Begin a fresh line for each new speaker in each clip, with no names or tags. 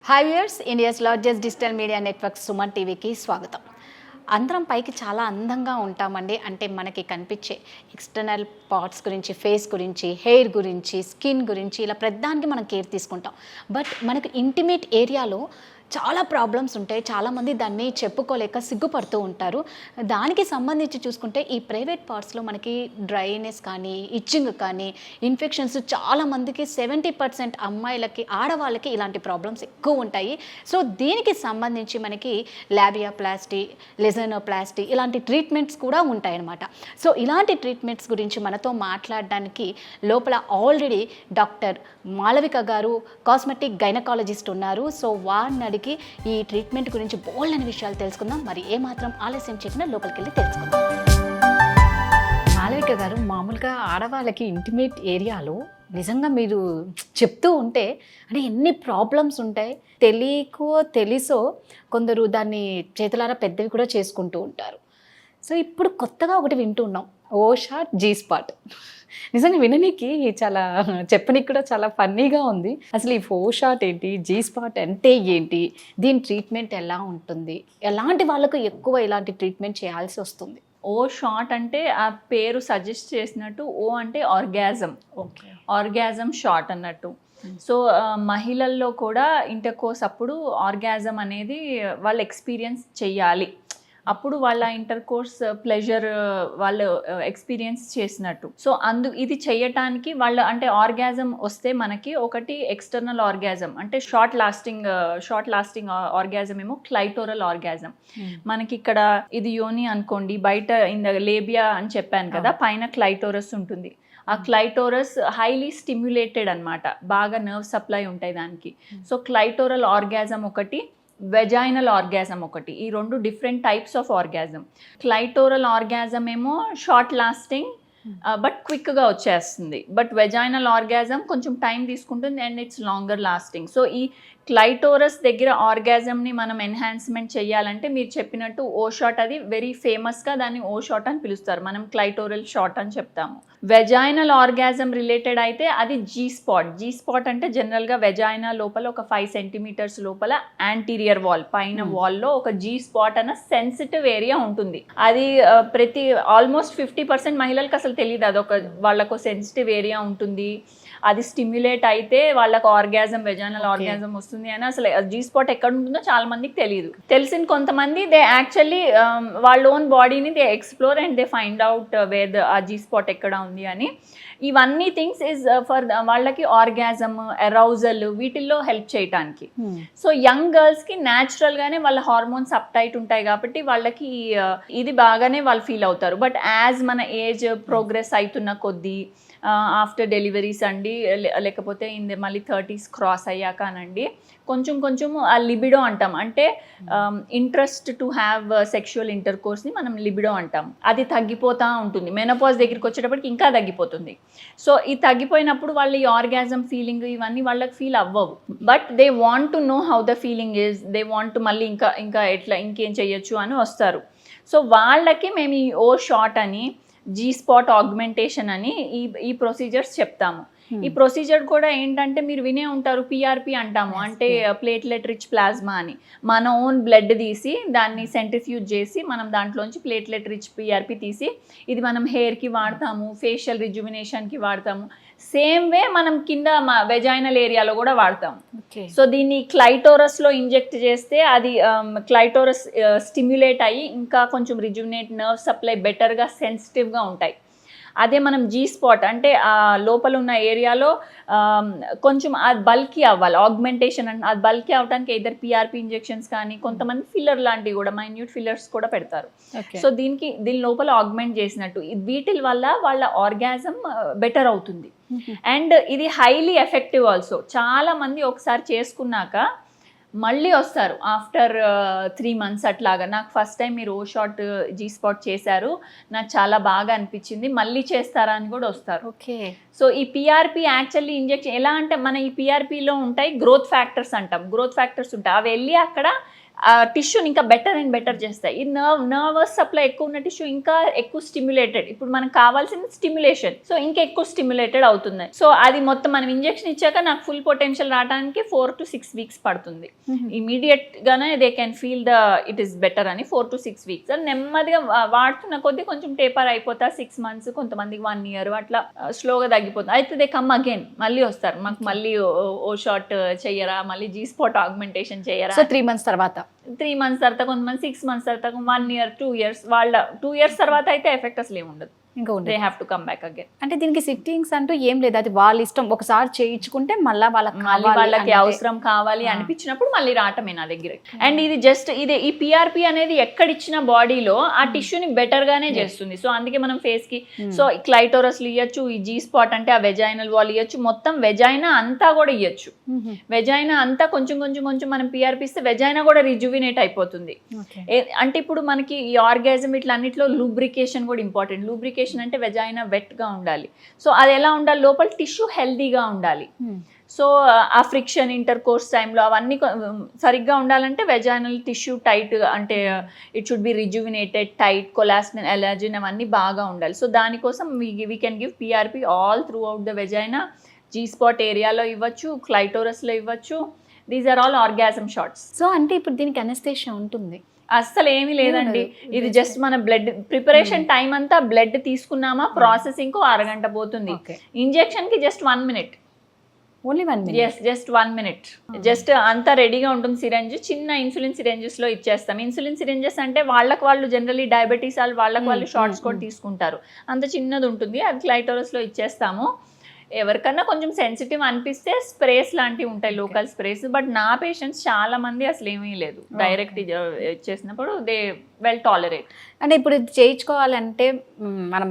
Hi viewers, India's largest digital media network Suman టీవీకి స్వాగతం. అందరం పైకి చాలా అందంగా ఉంటామండి. అంటే మనకి కనిపించే ఎక్స్టర్నల్ పార్ట్స్ గురించి, ఫేస్ గురించి, హెయిర్ గురించి, స్కిన్ గురించి ఇలా ప్రతిదానికి మనం కేర్ తీసుకుంటాం. బట్ మనకు ఇంటిమేట్ ఏరియాలో చాలా ప్రాబ్లమ్స్ ఉంటాయి. చాలామంది దాన్ని చెప్పుకోలేక సిగ్గుపడుతూ ఉంటారు. దానికి సంబంధించి చూసుకుంటే ఈ ప్రైవేట్ పార్ట్స్లో మనకి డ్రైనెస్ కానీ, ఇచ్చింగ్ కానీ, ఇన్ఫెక్షన్స్ చాలామందికి 70% అమ్మాయిలకి, ఆడవాళ్ళకి ఇలాంటి ప్రాబ్లమ్స్ ఎక్కువ ఉంటాయి. సో దీనికి సంబంధించి మనకి లాబియోప్లాస్టీ, లెజనోప్లాస్టీ ఇలాంటి ట్రీట్మెంట్స్ కూడా ఉంటాయన్నమాట. సో ఇలాంటి ట్రీట్మెంట్స్ గురించి మనతో మాట్లాడడానికి లోపల ఆల్రెడీ డాక్టర్ మాళవిక గారు, కాస్మెటిక్ గైనకాలజిస్ట్ ఉన్నారు. సో వారిని అడిగి ఈ ట్రీట్మెంట్ గురించి బోల్డని విషయాలు తెలుసుకుందాం. మరి ఏమాత్రం ఆలస్యం చేయకుండా లోపలికి వెళ్ళి తెలుసుకుందాం. మాళవిక గారు, మామూలుగా ఆడవాళ్ళకి ఇంటిమేట్ ఏరియాలో నిజంగా మీరు చెప్తూ ఉంటే అంటే ఎన్ని ప్రాబ్లమ్స్ ఉంటాయి. తెలియకో తెలుసో కొందరు దాన్ని చేతులారా పెద్దవి కూడా చేసుకుంటూ ఉంటారు. సో ఇప్పుడు కొత్తగా ఒకటి వింటున్నాం, ఓ షాట్ జీ స్పాట్. నిజంగా విననీకి చాలా, చెప్పనీకి కూడా చాలా ఫన్నీగా ఉంది. అసలు ఈ ఓ షాట్ ఏంటి, జీ స్పాట్ అంటే ఏంటి, దీని ట్రీట్మెంట్ ఎలా ఉంటుంది, ఎలాంటి వాళ్ళకు ఎక్కువ ఇలాంటి ట్రీట్మెంట్ చేయాల్సి వస్తుంది?
ఓ షాట్ అంటే ఆ పేరు సజెస్ట్ చేసినట్టు, ఓ అంటే ఆర్గాజం.
ఓకే,
ఆర్గాజం షాట్ అన్నట్టు. సో మహిళల్లో కూడా ఇంటర్కోర్స్ అప్పుడు ఆర్గాజం అనేది వాళ్ళు ఎక్స్పీరియన్స్ చెయ్యాలి. అప్పుడు వాళ్ళ ఇంటర్కోర్స్ ప్లెజర్ వాళ్ళు ఎక్స్పీరియన్స్ చేసినట్టు. సో ఇది చేయటానికి వాళ్ళు అంటే ఆర్గాజం వస్తే మనకి ఒకటి ఎక్స్టర్నల్ ఆర్గాజం అంటే షార్ట్ లాస్టింగ్ ఆర్గాజం ఏమో క్లైటోరల్ ఆర్గాజం. మనకి ఇక్కడ ఇది యోని అనుకోండి, బయట ఇన్ ద లేబియా అని చెప్పాను కదా, పైన క్లైటోరస్ ఉంటుంది. ఆ క్లైటోరస్ హైలీ స్టిమ్యులేటెడ్ అన్నమాట, బాగా నర్వ్ సప్లై ఉంటాయి దానికి. సో క్లైటోరల్ ఆర్గాజం ఒకటి, వెజైనల్ ఆర్గాజం ఒకటి. ఈ రెండు different types of orgasm. Clitoral orgasm ఏమో షార్ట్ లాస్టింగ్ బట్ క్విక్గా వచ్చేస్తుంది. బట్ వెజైనల్ ఆర్గాజం కొంచెం టైం తీసుకుంటుంది and it's longer lasting. So ఈ క్లైటోరస్ దగ్గర ఆర్గాజంని మనం ఎన్హాన్స్మెంట్ చేయాలంటే మీరు చెప్పినట్టు ఓ షాట్, అది వెరీ ఫేమస్గా దాన్ని ఓ షాట్ అని పిలుస్తారు, మనం క్లైటోరల్ షాట్ అని చెప్తాము. వెజైనల్ ఆర్గాజం రిలేటెడ్ అయితే అది జీ స్పాట్. జీ స్పాట్ అంటే జనరల్గా వెజైనా లోపల ఒక 5 సెంటీమీటర్స్ లోపల యాంటీరియర్ వాల్ పైన వాల్లో ఒక జీ స్పాట్ అన్న సెన్సిటివ్ ఏరియా ఉంటుంది. అది ప్రతి ఆల్మోస్ట్ 50% మహిళలకు అసలు తెలియదు అదొక వాళ్ళకు సెన్సిటివ్ ఏరియా ఉంటుంది. అది స్టిమ్యులేట్ అయితే వాళ్ళకు ఆర్గాజం, వెజైనల్ ఆర్గాజం వస్తుంది అని. అసలు జీ స్పాట్ ఎక్కడ ఉంటుందో చాలా మందికి తెలియదు. తెలిసిన కొంతమంది దే యాక్చువల్లీ వాళ్ళ ఓన్ బాడీని they explore and they find out where ఆ జీ స్పాట్ ఎక్కడ ఉంది అని. ఇవన్నీ థింగ్స్ ఈజ్ ఫర్ వాళ్ళకి ఆర్గాజమ్, అరౌజల్ వీటిల్లో హెల్ప్ చేయటానికి. సో యంగ్ గర్ల్స్కి న్యాచురల్గానే వాళ్ళ హార్మోన్స్ అప్ టైట్ ఉంటాయి కాబట్టి వాళ్ళకి ఇది బాగానే వాళ్ళు ఫీల్ అవుతారు. బట్ యాజ్ మన ఏజ్ ప్రోగ్రెస్ అవుతున్న కొద్దీ ఆఫ్టర్ డెలివరీస్ అండి, లేకపోతే మళ్ళీ 30s క్రాస్ అయ్యాక అనండి, కొంచెం ఆ లిబిడో అంటాం. అంటే ఇంట్రెస్ట్ టు హ్యావ్ సెక్షువల్ ఇంటర్కోర్స్ని మనం లిబిడో అంటాం. అది తగ్గిపోతూ ఉంటుంది. మెనోపాజ్ దగ్గరికి వచ్చేటప్పటికి ఇంకా తగ్గిపోతుంది. సో ఇది తగ్గిపోయినప్పుడు వాళ్ళు ఈ ఆర్గాజం ఫీలింగ్ ఇవన్నీ వాళ్ళకి ఫీల్ అవ్వవు. But they want to know how the feeling is, they want మళ్ళీ ఇంకా ఎట్లా ఇంకేం చేయొచ్చు అని వస్తారు. సో వాళ్ళకి మేము ఈ ఓ షాట్ అని, జీ స్పాట్ ఆగ్మెంటేషన్ అని ఈ ప్రొసీజర్స్ చెప్తాము. ఈ ప్రొసీజర్ కూడా ఏంటంటే మీరు వినే ఉంటారు, పిఆర్పి అంటాము. అంటే ప్లేట్లెట్ రిచ్ ప్లాస్మా అని. మన ఓన్ బ్లడ్ తీసి దాన్ని సెంట్రిఫ్యూజ్ చేసి మనం దాంట్లోంచి ప్లేట్లెట్ రిచ్ పిఆర్పి తీసి ఇది మనం హెయిర్కి వాడతాము, ఫేషియల్ రిజ్యుమినేషన్కి వాడతాము. సేమ్ వే మనం కింద వెజైనల్ ఏరియాలో కూడా వాడతాం. సో దీన్ని క్లైటోరస్లో ఇంజెక్ట్ చేస్తే అది క్లైటోరస్ స్టిమ్యులేట్ అయ్యి ఇంకా కొంచెం రిజ్యుమినేట్, నర్వ్ సప్లై బెటర్గా, సెన్సిటివ్గా ఉంటాయి. అదే మనం జీ స్పాట్ అంటే ఆ లోపల ఉన్న ఏరియాలో కొంచెం అది బల్కీ అవ్వాలి, ఆగ్మెంటేషన్ అంటే అది బల్కీ అవడానికి ఇద్దరు పిఆర్పి ఇంజెక్షన్స్ కానీ, కొంతమంది ఫిల్లర్ లాంటివి కూడా, మైన్యూట్ ఫిల్లర్స్ కూడా పెడతారు. సో దీని లోపల ఆగ్మెంట్ చేసినట్టు వీటి వల్ల వాళ్ళ ఆర్గాజం బెటర్ అవుతుంది. అండ్ ఇది హైలీ ఎఫెక్టివ్ ఆల్సో. చాలా మంది ఒకసారి చేసుకున్నాక మళ్ళీ వస్తారు ఆఫ్టర్ 3 months అట్లాగా. నాకు ఫస్ట్ టైం మీరు ఓ షాట్ జీ స్పాట్ చేశారు, నాకు చాలా బాగా అనిపించింది, మళ్ళీ చేస్తారా అని కూడా వస్తారు.
ఓకే.
సో ఈ పిఆర్పి యాక్చువల్లీ ఇంజెక్షన్ ఎలా అంటే, మన ఈ పిఆర్పిలో ఉంటాయి గ్రోత్ ఫ్యాక్టర్స్ అంటాం. గ్రోత్ ఫ్యాక్టర్స్ ఉంటాయి, అవి వెళ్ళి అక్కడ టిష్యూని ఇంకా బెటర్ అండ్ బెటర్ చేస్తాయి. ఈ నర్వస్ సప్లై ఎక్కువ ఉన్న టిష్యూ ఇంకా ఎక్కువ స్టిమ్యులేటెడ్, ఇప్పుడు మనకు కావాల్సిన స్టిమ్యులేషన్, సో ఇంకా ఎక్కువ స్టిమ్యులేటెడ్ అవుతుంది. సో అది మొత్తం మనం ఇంజెక్షన్ ఇచ్చాక నాకు ఫుల్ పొటెన్షియల్ రావడానికి 4 to 6 weeks పడుతుంది. ఇమీడియట్ గానే they can feel it is better అని 4 to 6 weeks. అది నెమ్మదిగా వాడుతున్న కొద్దీ కొంచెం టేపర్ అయిపోతా 6 months, కొంతమందికి 1 year అట్లా స్లోగా తగ్గిపోతుంది. అయితే దే కమ్ అగైన్, మళ్ళీ వస్తారు మాకు, మళ్ళీ ఓ షాట్ చెయ్యరా, మళ్ళీ జీ స్పాట్ ఆగ్మెంటేషన్ చెయ్యరా.
సో 3 months తర్వాత
3 months తర్వాత, కొంతమంది 6 months తర్వాత, 1 year 2 years, వాళ్ళ 2 years తర్వాత అయితే ఎఫెక్ట్ అసలు ఏమి ఉండదు.
ఇంకా
they have to come back again.
అంటే దీనికి సిట్టింగ్స్ అంటూ ఏం లేదు, అది వాళ్ళ ఇష్టం. ఒకసారి చేయించుకుంటే మళ్ళీ
వాళ్ళకి అవసరం కావాలి అనిపించినప్పుడు మళ్ళీ రావటమే నా దగ్గర. అండ్ ఇది జస్ట్ ఇదే, ఈ పిఆర్పి అనేది ఎక్కడ ఇచ్చిన బాడీలో ఆ టిష్యూని బెటర్ గానే చేస్తుంది. సో అందుకే మనం ఫేస్ కి సో క్లైటోరస్లు ఇవ్వచ్చు, ఈ జీ స్పాట్ అంటే ఆ వెజైనల్ వాల్ ఇవ్వచ్చు, మొత్తం వెజైనా అంతా కూడా ఇవ్వచ్చు. వెజైనా అంతా కొంచెం కొంచెం కొంచెం మనం పిఆర్పి ఇస్తే వెజైనా కూడా రిజువినేట్ అయిపోతుంది. అంటే ఇప్పుడు మనకి ఈ ఆర్గాజం ఇట్లా అన్నిట్లో లూబ్రికేషన్ కూడా ఇంపార్టెంట్. లూబ్రికేషన్ అంటే వెజైనా వెట్ గా ఉండాలి. సో అది ఎలా ఉండాలి, లోపల టిష్యూ హెల్దీగా ఉండాలి. సో ఆ ఫ్రిక్షన్ ఇంటర్ కోర్స్ టైంలో అవన్నీ సరిగ్గా ఉండాలంటే వెజైనల్ టిష్యూ టైట్, అంటే it should be rejuvenated, tight, collagen, elastin అవన్నీ బాగా ఉండాలి. సో దానికోసం we can give PRP all throughout the vagina. G spot ఏరియాలో ఇవ్వచ్చు, క్లైటోరస్లో ఇవ్వచ్చు. These are all orgasm shots.
So అంటే ఇప్పుడు దీనికి అనెస్థీషియా ఉంటుంది?
అస్సలు ఏమీ లేదండి. ఇది జస్ట్ మన బ్లడ్ ప్రిపరేషన్ టైం అంతా, బ్లడ్ తీసుకున్నామా ప్రాసెసింగ్ 1 గంట పోతుంది. ఇంజెక్షన్ కి just 1 minute.
Only 1 minute?
Yes, just 1 minute. Just అంతా రెడీగా ఉంటుంది. సిరంజ్, చిన్న ఇన్సులిన్ సిరంజెస్ లో ఇచ్చేస్తాం. ఇన్సులిన్ సిరంజెస్ అంటే వాళ్ళు జనరల్లీ డయాబెటీస్ వాళ్ళు షార్ట్స్ కూడా తీసుకుంటారు. అంత చిన్నది ఉంటుంది, అది క్లైటోరస్ లో ఇచ్చేస్తాము. ఎవరికన్నా కొంచెం సెన్సిటివ్ అనిపిస్తే స్ప్రేస్ లాంటివి ఉంటాయి, లోకల్ స్ప్రేస్. బట్ నా పేషెంట్స్ చాలా మంది అసలు ఏమీ లేదు, డైరెక్ట్ ఇచ్చేసినప్పుడు దే వెల్ టాలరేట్.
అంటే ఇప్పుడు ఇది చేయించుకోవాలంటే మనం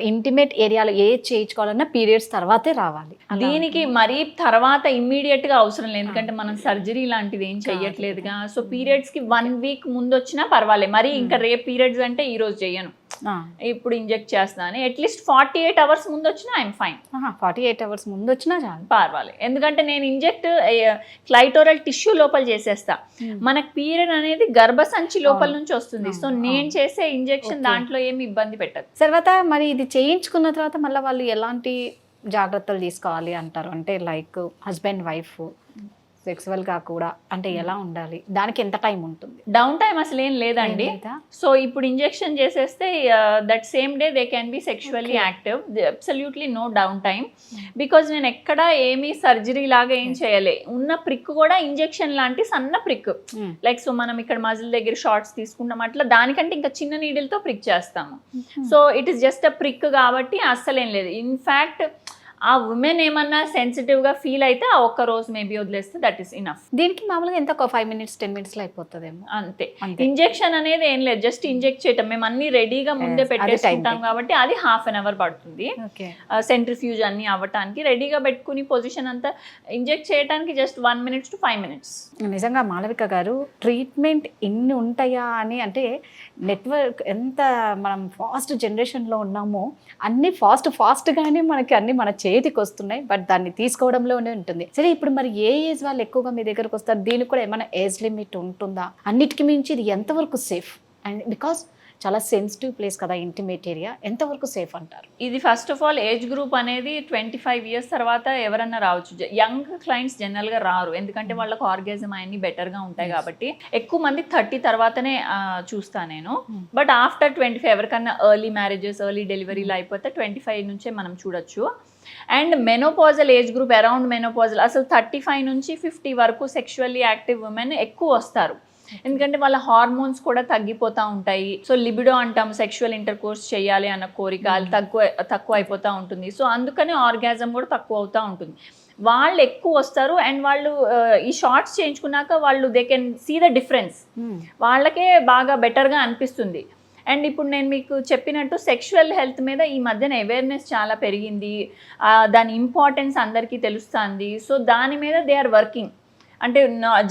ఇంటిమేట్ ఏరియాలో చేయించుకోవాలన్నా పీరియడ్స్ తర్వాతే రావాలి.
దీనికి మరీ తర్వాత ఇమ్మీడియట్ గా అవసరం లేదు, ఎందుకంటే మనం సర్జరీ లాంటిది ఏం చెయ్యట్లేదుగా. సో పీరియడ్స్ కి 1 week ముందు వచ్చినా పర్వాలేదు. మరి ఇంకా రేపు పీరియడ్స్ అంటే ఈ రోజు చెయ్యను, ఇప్పుడు ఇంజెక్ట్ చేస్తున్నాను. అట్లీస్ట్ 48 hours ముందు వచ్చినా ఐఎమ్ ఫైన్.
48 hours ముందు వచ్చినా చాలు,
పర్వాలేదు. ఎందుకంటే నేను ఇంజెక్ట్ క్లైటోరల్ టిష్యూ లోపల చేసేస్తా. మనకు పీరియడ్ అనేది గర్భసంచి లోపల నుంచి వస్తుంది. సో నేను చేసే ఇంజెక్షన్ దాంట్లో ఏమి ఇబ్బంది పెట్టదు.
తర్వాత మరి ఇది చేయించుకున్న తర్వాత మళ్ళీ వాళ్ళు ఎలాంటి జాగ్రత్తలు తీసుకోవాలి అంటారు? అంటే లైక్ హస్బెండ్ వైఫ్ సెక్సువల్గా కూడా అంటే ఎలా ఉండాలి, దానికి ఎంత టైం ఉంటుంది?
డౌన్ టైం అసలు ఏం లేదండి. సో ఇప్పుడు ఇంజెక్షన్ చేసేస్తే that same day they can be sexually active. Absolutely no downtime. Because నేను ఎక్కడ ఏమీ సర్జరీ లాగా ఏం చేయలే. ఉన్న ప్రిక్ కూడా ఇంజెక్షన్ లాంటి సన్న ప్రిక్, లైక్ సో మనం ఇక్కడ మజిల్ దగ్గర షార్ట్స్ తీసుకుంటాం, అట్లా దానికంటే ఇంకా చిన్న నీడిల్తో ప్రిక్ చేస్తాము. So it is just a prick కాబట్టి అస్సలేం లేదు. ఇన్ఫ్యాక్ట్ ఆ ఉమెన్ ఏమన్నా సెన్సిటివ్ గా ఫీల్ అయితే ఆ ఒక్క రోజు మేబీ వదిలేస్తే దట్ ఈస్ ఇనఫ్.
దీనికి మామూలుగా ఎంత 5 minutes 10 minutes లో అయిపోతుందేమో,
అంతే. ఇంజెక్షన్ అనేది ఏం లేదు, జస్ట్ ఇంజెక్ట్ చేయటం. మేము అన్ని రెడీగా ముందే పెట్టేసుకుంటాం కాబట్టి అది 1/2 hour పడుతుంది. సెంట్రిఫ్యూజ్ అన్ని అవ్వటానికి రెడీగా పెట్టుకుని పొజిషన్ అంతా ఇంజెక్ట్ చేయడానికి జస్ట్ 1 minute to 5 minutes.
నిజంగా మాళవిక గారు, ట్రీట్మెంట్ ఇన్ని ఉంటాయా అని, అంటే నెట్వర్క్ ఎంత మనం ఫాస్ట్ జనరేషన్లో ఉన్నామో అన్ని ఫాస్ట్గానే మనకి అన్ని మన చేతికి వస్తున్నాయి. బట్ దాన్ని తీసుకోవడంలోనే ఉంటుంది. సరే, ఇప్పుడు మరి ఏ ఏజ్ వాళ్ళు ఎక్కువగా మీ దగ్గరకు వస్తారు? దీనికి కూడా ఏమైనా ఏజ్ లిమిట్ ఉంటుందా? అన్నిటికీ మించి ఇది ఎంతవరకు సేఫ్? అండ్ బికాస్ చాలా సెన్సిటివ్ ప్లేస్ కదా ఇంటిమేట్ ఏరియా, ఎంతవరకు సేఫ్ అంటారు?
ఇది first of all age group అనేది 25 years తర్వాత ఎవరన్నా రావచ్చు. యంగ్ క్లయింట్స్ జనరల్గా రారు, ఎందుకంటే వాళ్ళకు ఆర్గాజం అన్ని బెటర్గా ఉంటాయి కాబట్టి. ఎక్కువ మంది 30 తర్వాతనే చూస్తాను నేను. బట్ ఆఫ్టర్ 25 ఎవరికన్నా ఎర్లీ మ్యారేజెస్, ఎర్లీ డెలివరీలు అయిపోతే 25 నుంచే మనం చూడొచ్చు. And menopausal age group, around menopausal అసలు 35 నుంచి 50 వరకు సెక్షువల్లీ యాక్టివ్ ఉమెన్ ఎక్కువ వస్తారు. ఎందుకంటే వాళ్ళ హార్మోన్స్ కూడా తగ్గిపోతూ ఉంటాయి. సో లిబిడో అంటాం, సెక్షువల్ ఇంటర్ కోర్స్ చేయాలి అన్న కోరిక తక్కువ అయిపోతూ ఉంటుంది. సో అందుకని ఆర్గాజం కూడా తక్కువ అవుతూ ఉంటుంది. వాళ్ళు ఎక్కువ వస్తారు. అండ్ వాళ్ళు ఈ షార్ట్స్ చేయించుకున్నాక వాళ్ళు they can see the difference, వాళ్ళకే బాగా బెటర్గా అనిపిస్తుంది. అండ్ ఇప్పుడు నేను మీకు చెప్పినట్టు సెక్షువల్ హెల్త్ మీద ఈ మధ్యన అవేర్నెస్ చాలా పెరిగింది, దాని ఇంపార్టెన్స్ అందరికీ తెలుస్తుంది. సో దాని మీద దే ఆర్ వర్కింగ్. అంటే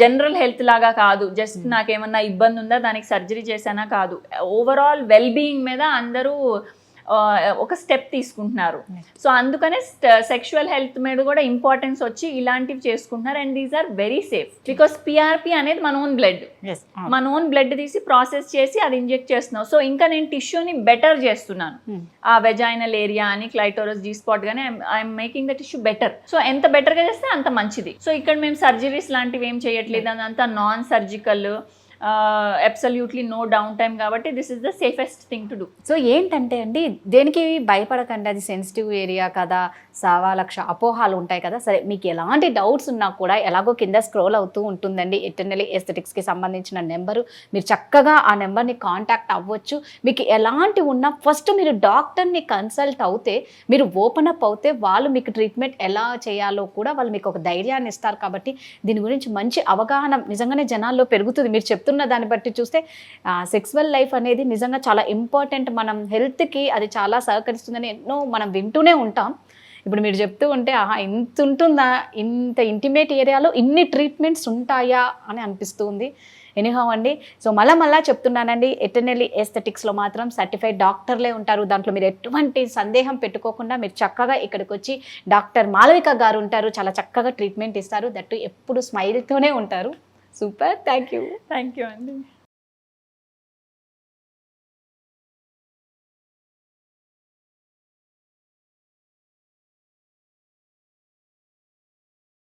జనరల్ హెల్త్ లాగా కాదు, జస్ట్ నాకేమన్నా ఇబ్బంది ఉందా దానికి సర్జరీ చేశానా కాదు, ఓవరాల్ వెల్ బీయింగ్ మీద అందరూ ఒక స్టెప్ తీసుకుంటున్నారు. సో అందుకనే సెక్షువల్ హెల్త్ మీద కూడా ఇంపార్టెన్స్ వచ్చి ఇలాంటివి చేసుకుంటున్నారు. And these are very safe because PRP అనేది మన ఓన్ బ్లడ్, మన ఓన్ బ్లడ్ తీసి ప్రాసెస్ చేసి అది ఇంజెక్ట్ చేస్తున్నాం. సో ఇంకా నేను టిష్యూని బెటర్ చేస్తున్నాను. ఆ వెజైనల్ ఏరియా అని క్లైటోరస్, జీ స్పాట్ గానీ I'm making the tissue better. So ఎంత బెటర్ గా చేస్తే అంత మంచిది. సో ఇక్కడ మేము సర్జరీస్ లాంటివి ఏం చేయట్లేదు, అదంతా non surgical, absolutely no down time కాబట్టి this is the safest thing to do.
So ఏంటంటే అండి, దేనికి భయపడకండి, అది సెన్సిటివ్ ఏరియా కదా, 1,00,000 అపోహాలు ఉంటాయి కదా. సరే, మీకు ఎలాంటి డౌట్స్ ఉన్నా కూడా ఎలాగో కింద స్క్రోల్ అవుతూ ఉంటుందండి ఎటర్నల్లీ ఎస్థెటిక్స్కి సంబంధించిన నెంబరు. మీరు చక్కగా ఆ నెంబర్ని కాంటాక్ట్ అవ్వచ్చు. మీకు ఎలాంటి ఉన్నా ఫస్ట్ మీరు డాక్టర్ని కన్సల్ట్ అవుతే, మీరు ఓపెన్ అప్ అవుతే వాళ్ళు మీకు ట్రీట్మెంట్ ఎలా చేయాలో కూడా వాళ్ళు మీకు ఒక ధైర్యాన్ని ఇస్తారు. కాబట్టి దీని గురించి మంచి అవగాహన నిజంగానే జనాల్లో పెరుగుతుంది. మీరు చెప్తున్న దాన్ని బట్టి చూస్తే సెక్సువల్ లైఫ్ అనేది నిజంగా చాలా ఇంపార్టెంట్. మనం హెల్త్కి అది చాలా సహకరిస్తుందని ఎన్నో మనం వింటూనే ఉంటాం. ఇప్పుడు మీరు చెప్తూ ఉంటే ఆహా, ఇంత ఉంటుందా, ఇంత ఇంటిమేట్ ఏరియాలో ఇన్ని ట్రీట్మెంట్స్ ఉంటాయా అని అనిపిస్తుంది. ఎనీహౌ అండి, సో మళ్ళా చెప్తున్నానండి, ఎటర్నల్లీ ఎస్థెటిక్స్లో మాత్రం సర్టిఫైడ్ డాక్టర్లే ఉంటారు. దాంట్లో మీరు ఎటువంటి సందేహం పెట్టుకోకుండా మీరు చక్కగా ఇక్కడికి వచ్చి డాక్టర్ మాలవిక గారు ఉంటారు, చాలా చక్కగా ట్రీట్మెంట్ ఇస్తారు. దట్టు ఎప్పుడు స్మైల్తోనే ఉంటారు. సూపర్, థ్యాంక్ యూ
అండి.